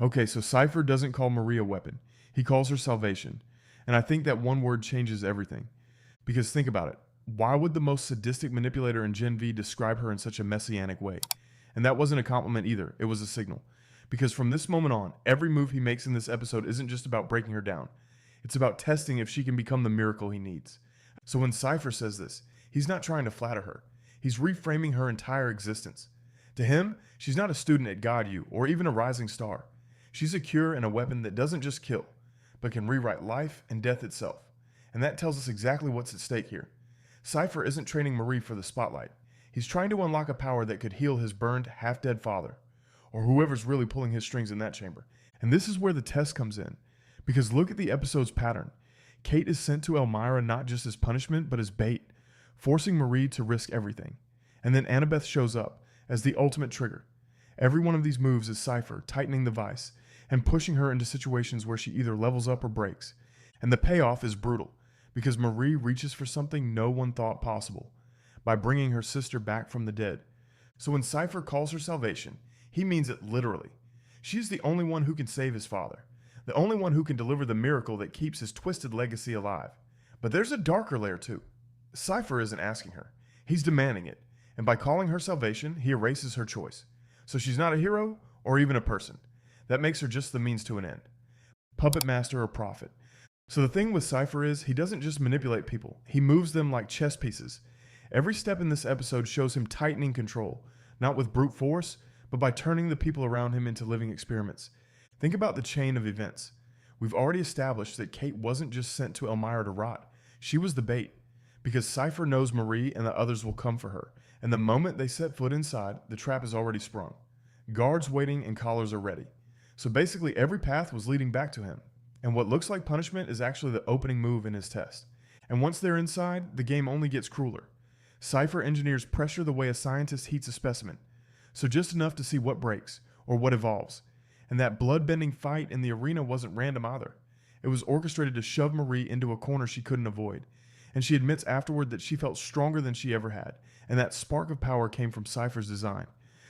Okay, so Cipher doesn't call Marie a weapon. He calls her salvation. And I think that one word changes everything. Because think about it. Why would the most sadistic manipulator in Gen V describe her in such a messianic way? And that wasn't a compliment either, it was a signal. Because from this moment on, every move he makes in this episode isn't just about breaking her down. It's about testing if she can become the miracle he needs. So when Cipher says this, he's not trying to flatter her. He's reframing her entire existence. To him, she's not a student at God U or even a rising star. She's a cure and a weapon that doesn't just kill, but can rewrite life and death itself. And that tells us exactly what's at stake here. Cipher isn't training Marie for the spotlight. He's trying to unlock a power that could heal his burned, half-dead father, or whoever's really pulling his strings in that chamber. And this is where the test comes in. Because look at the episode's pattern. Kate is sent to Elmira not just as punishment, but as bait, forcing Marie to risk everything. And then Annabeth shows up as the ultimate trigger. Every one of these moves is Cipher tightening the vice and pushing her into situations where she either levels up or breaks. And the payoff is brutal, because Marie reaches for something no one thought possible, by bringing her sister back from the dead. So when Cipher calls her salvation, he means it literally. She is the only one who can save his father, the only one who can deliver the miracle that keeps his twisted legacy alive. But there's a darker layer too. Cipher isn't asking her, he's demanding it, and by calling her salvation, he erases her choice. So she's not a hero or even a person. That makes her just the means to an end. Puppet master or prophet. So the thing with Cipher is, he doesn't just manipulate people, he moves them like chess pieces. Every step in this episode shows him tightening control, not with brute force, but by turning the people around him into living experiments. Think about the chain of events. We've already established that Kate wasn't just sent to Elmira to rot, she was the bait. Because Cipher knows Marie and the others will come for her, and the moment they set foot inside, the trap is already sprung. Guards waiting and collars are ready. So basically every path was leading back to him. And what looks like punishment is actually the opening move in his test. And once they're inside, the game only gets crueler. Cipher engineers pressure the way a scientist heats a specimen. So just enough to see what breaks, or what evolves. And that blood-bending fight in the arena wasn't random either. It was orchestrated to shove Marie into a corner she couldn't avoid. And she admits afterward that she felt stronger than she ever had, and that spark of power came from Cipher's design.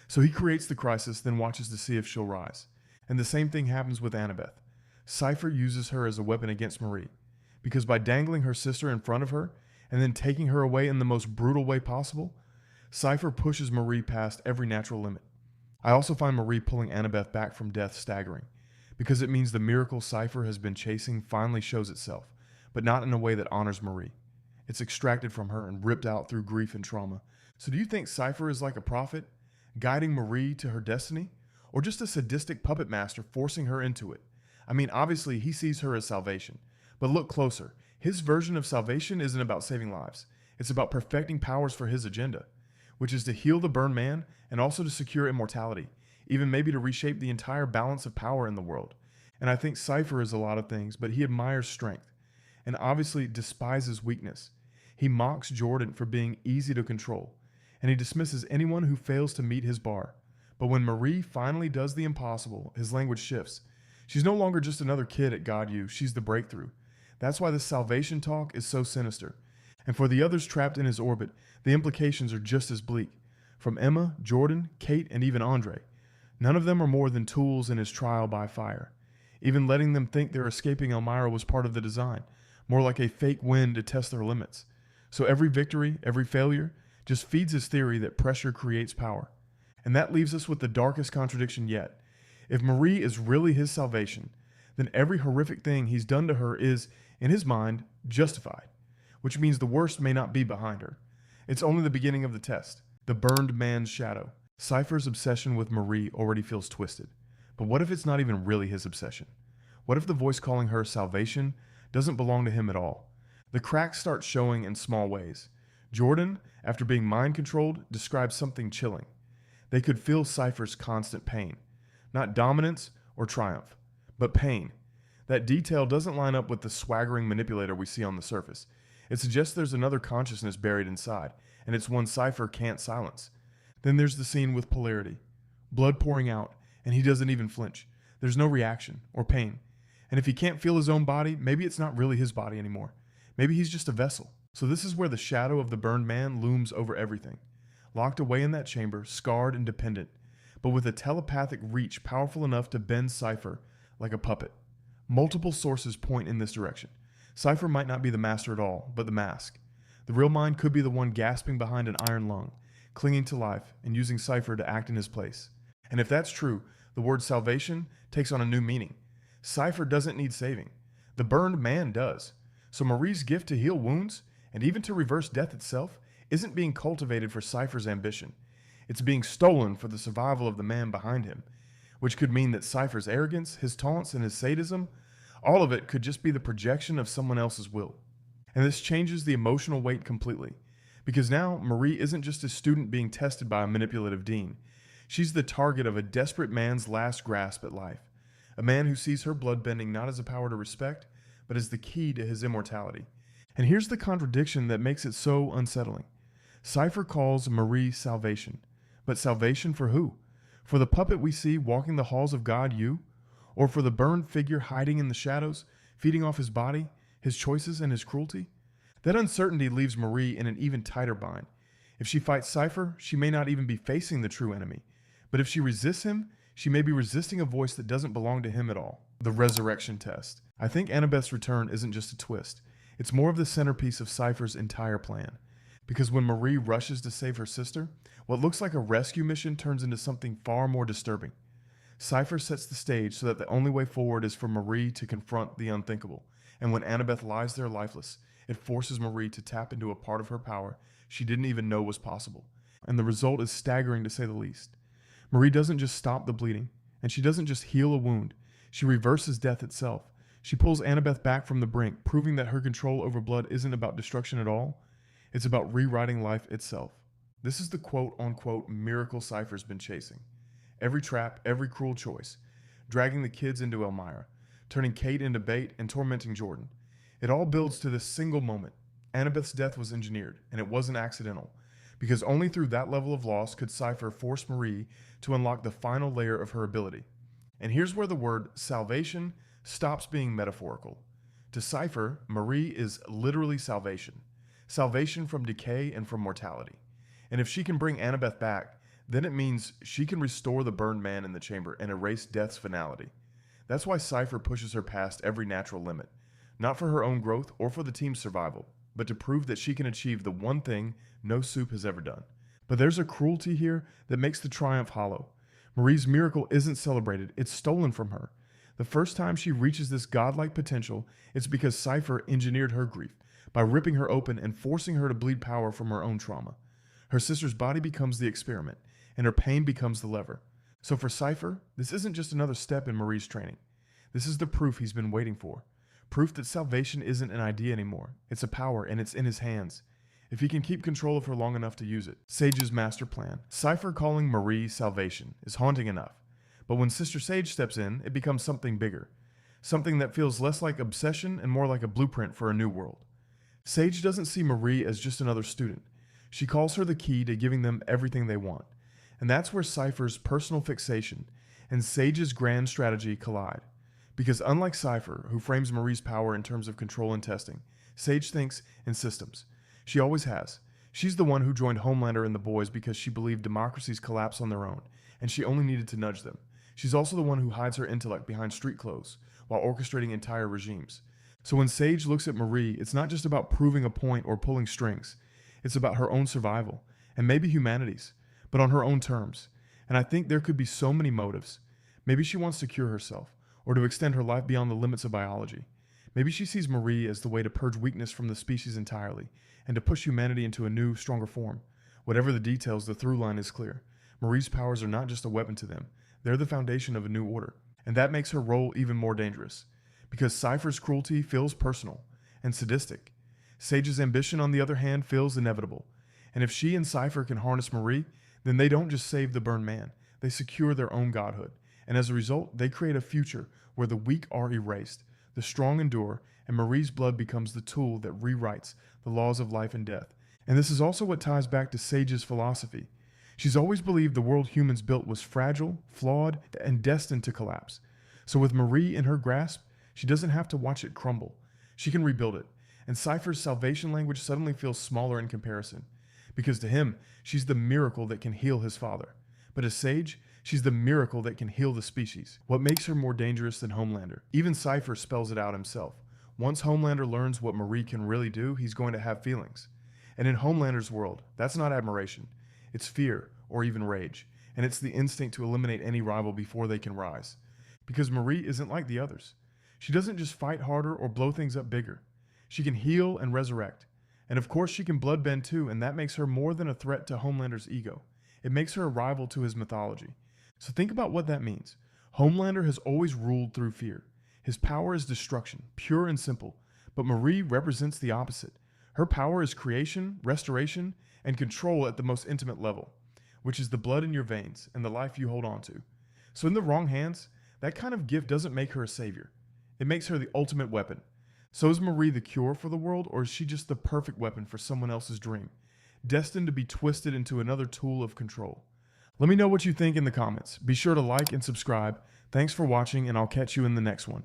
So he creates the crisis, then watches to see if she'll rise. And the same thing happens with Annabeth. Cipher uses her as a weapon against Marie, because by dangling her sister in front of her, and then taking her away in the most brutal way possible, Cipher pushes Marie past every natural limit. I also find Marie pulling Annabeth back from death staggering, because it means the miracle Cipher has been chasing finally shows itself, but not in a way that honors Marie. It's extracted from her and ripped out through grief and trauma. So do you think Cipher is like a prophet, guiding Marie to her destiny? Or just a sadistic puppet master forcing her into it? I mean, obviously he sees her as salvation, but look closer. His version of salvation isn't about saving lives. It's about perfecting powers for his agenda, which is to heal the burned man and also to secure immortality, even maybe to reshape the entire balance of power in the world. And I think Cipher is a lot of things, but he admires strength and obviously despises weakness. He mocks Jordan for being easy to control, and he dismisses anyone who fails to meet his bar. But when Marie finally does the impossible, his language shifts. She's no longer just another kid at God U, she's the breakthrough. That's why this salvation talk is so sinister. And for the others trapped in his orbit, the implications are just as bleak. From Emma, Jordan, Kate, and even Andre. None of them are more than tools in his trial by fire. Even letting them think they're escaping Elmira was part of the design, more like a fake win to test their limits. So every victory, every failure, just feeds his theory that pressure creates power. And that leaves us with the darkest contradiction yet. If Marie is really his salvation, then every horrific thing he's done to her is, in his mind, justified, which means the worst may not be behind her. It's only the beginning of the test, the burned man's shadow. Cipher's obsession with Marie already feels twisted. But what if it's not even really his obsession? What if the voice calling her salvation doesn't belong to him at all? The cracks start showing in small ways. Jordan, after being mind-controlled, describes something chilling. They could feel Cipher's constant pain. Not dominance or triumph, but pain. That detail doesn't line up with the swaggering manipulator we see on the surface. It suggests there's another consciousness buried inside, and it's one Cipher can't silence. Then there's the scene with Polarity. Blood pouring out, and he doesn't even flinch. There's no reaction or pain. And if he can't feel his own body, maybe it's not really his body anymore. Maybe he's just a vessel. So this is where the shadow of the burned man looms over everything. Locked away in that chamber, scarred and dependent. but with a telepathic reach powerful enough to bend Cipher like a puppet. Multiple sources point in this direction. Cipher might not be the master at all, but the mask. The real mind could be the one gasping behind an iron lung, clinging to life and using Cipher to act in his place. And if that's true, the word salvation takes on a new meaning. Cipher doesn't need saving. The burned man does. So Marie's gift to heal wounds, and even to reverse death itself, isn't being cultivated for Cipher's ambition. It's being stolen for the survival of the man behind him, which could mean that Cipher's arrogance, his taunts, and his sadism, all of it could just be the projection of someone else's will. And this changes the emotional weight completely, because now Marie isn't just a student being tested by a manipulative dean. She's the target of a desperate man's last grasp at life, a man who sees her bloodbending not as a power to respect, but as the key to his immortality. And here's the contradiction that makes it so unsettling. Cipher calls Marie salvation, but salvation for who? For the puppet we see walking the halls of God, you? Or for the burned figure hiding in the shadows, feeding off his body, his choices, and his cruelty? That uncertainty leaves Marie in an even tighter bind. If she fights Cipher, she may not even be facing the true enemy. But if she resists him, she may be resisting a voice that doesn't belong to him at all. The resurrection test. I think Annabeth's return isn't just a twist. It's more of the centerpiece of Cipher's entire plan. Because when Marie rushes to save her sister, what looks like a rescue mission turns into something far more disturbing. Cipher sets the stage so that the only way forward is for Marie to confront the unthinkable. And when Annabeth lies there lifeless, it forces Marie to tap into a part of her power she didn't even know was possible. And the result is staggering to say the least. Marie doesn't just stop the bleeding, and she doesn't just heal a wound. She reverses death itself. She pulls Annabeth back from the brink, proving that her control over blood isn't about destruction at all. It's about rewriting life itself. This is the quote-unquote miracle Cipher's been chasing. Every trap, every cruel choice, dragging the kids into Elmira, turning Kate into bait, and tormenting Jordan. It all builds to this single moment. Annabeth's death was engineered, and it wasn't accidental, because only through that level of loss could Cipher force Marie to unlock the final layer of her ability. And here's where the word salvation stops being metaphorical. To Cipher, Marie is literally salvation. Salvation from decay and from mortality. And if she can bring Annabeth back, then it means she can restore the burned man in the chamber and erase death's finality. That's why Cipher pushes her past every natural limit, not for her own growth or for the team's survival, but to prove that she can achieve the one thing no soup has ever done. But there's a cruelty here that makes the triumph hollow. Marie's miracle isn't celebrated, it's stolen from her. The first time she reaches this godlike potential, it's because Cipher engineered her grief by ripping her open and forcing her to bleed power from her own trauma. Her sister's body becomes the experiment, and her pain becomes the lever. So for Cipher, this isn't just another step in Marie's training. This is the proof he's been waiting for. Proof that salvation isn't an idea anymore. It's a power, and it's in his hands. If he can keep control of her long enough to use it. Sage's master plan. Cipher calling Marie salvation is haunting enough. But when Sister Sage steps in, it becomes something bigger. Something that feels less like obsession and more like a blueprint for a new world. Sage doesn't see Marie as just another student. She calls her the key to giving them everything they want. And that's where Cipher's personal fixation and Sage's grand strategy collide. Because unlike Cipher, who frames Marie's power in terms of control and testing, Sage thinks in systems. She always has. She's the one who joined Homelander and the boys because she believed democracies collapse on their own, and she only needed to nudge them. She's also the one who hides her intellect behind street clothes while orchestrating entire regimes. So when Sage looks at Marie, it's not just about proving a point or pulling strings. It's about her own survival, and maybe humanity's, but on her own terms. And I think there could be so many motives. Maybe she wants to cure herself, or to extend her life beyond the limits of biology. Maybe she sees Marie as the way to purge weakness from the species entirely, and to push humanity into a new, stronger form. Whatever the details, the through line is clear. Marie's powers are not just a weapon to them. They're the foundation of a new order. And that makes her role even more dangerous. Because Cipher's cruelty feels personal and sadistic. Sage's ambition, on the other hand, feels inevitable. And if she and Cipher can harness Marie, then they don't just save the burned man. They secure their own godhood. And as a result, they create a future where the weak are erased, the strong endure, and Marie's blood becomes the tool that rewrites the laws of life and death. And this is also what ties back to Sage's philosophy. She's always believed the world humans built was fragile, flawed, and destined to collapse. So with Marie in her grasp, she doesn't have to watch it crumble. She can rebuild it. And Cipher's salvation language suddenly feels smaller in comparison. Because to him, she's the miracle that can heal his father. But as Sage, She's the miracle that can heal the species. What makes her more dangerous than Homelander? Even Cipher spells it out himself. Once Homelander learns what Marie can really do, he's going to have feelings. And in Homelander's world, that's not admiration. It's fear, or even rage. And it's the instinct to eliminate any rival before they can rise. Because Marie isn't like the others. She doesn't just fight harder or blow things up bigger. She can heal and resurrect. And of course she can bloodbend too, and that makes her more than a threat to Homelander's ego. It makes her a rival to his mythology. So think about what that means. Homelander has always ruled through fear. His power is destruction, pure and simple. But Marie represents the opposite. Her power is creation, restoration, and control at the most intimate level, which is the blood in your veins and the life you hold on to. So in the wrong hands, that kind of gift doesn't make her a savior. It makes her the ultimate weapon. So is Marie the cure for the world, or is she just the perfect weapon for someone else's dream, destined to be twisted into another tool of control? Let me know what you think in the comments. Be sure to like and subscribe. Thanks for watching, and I'll catch you in the next one.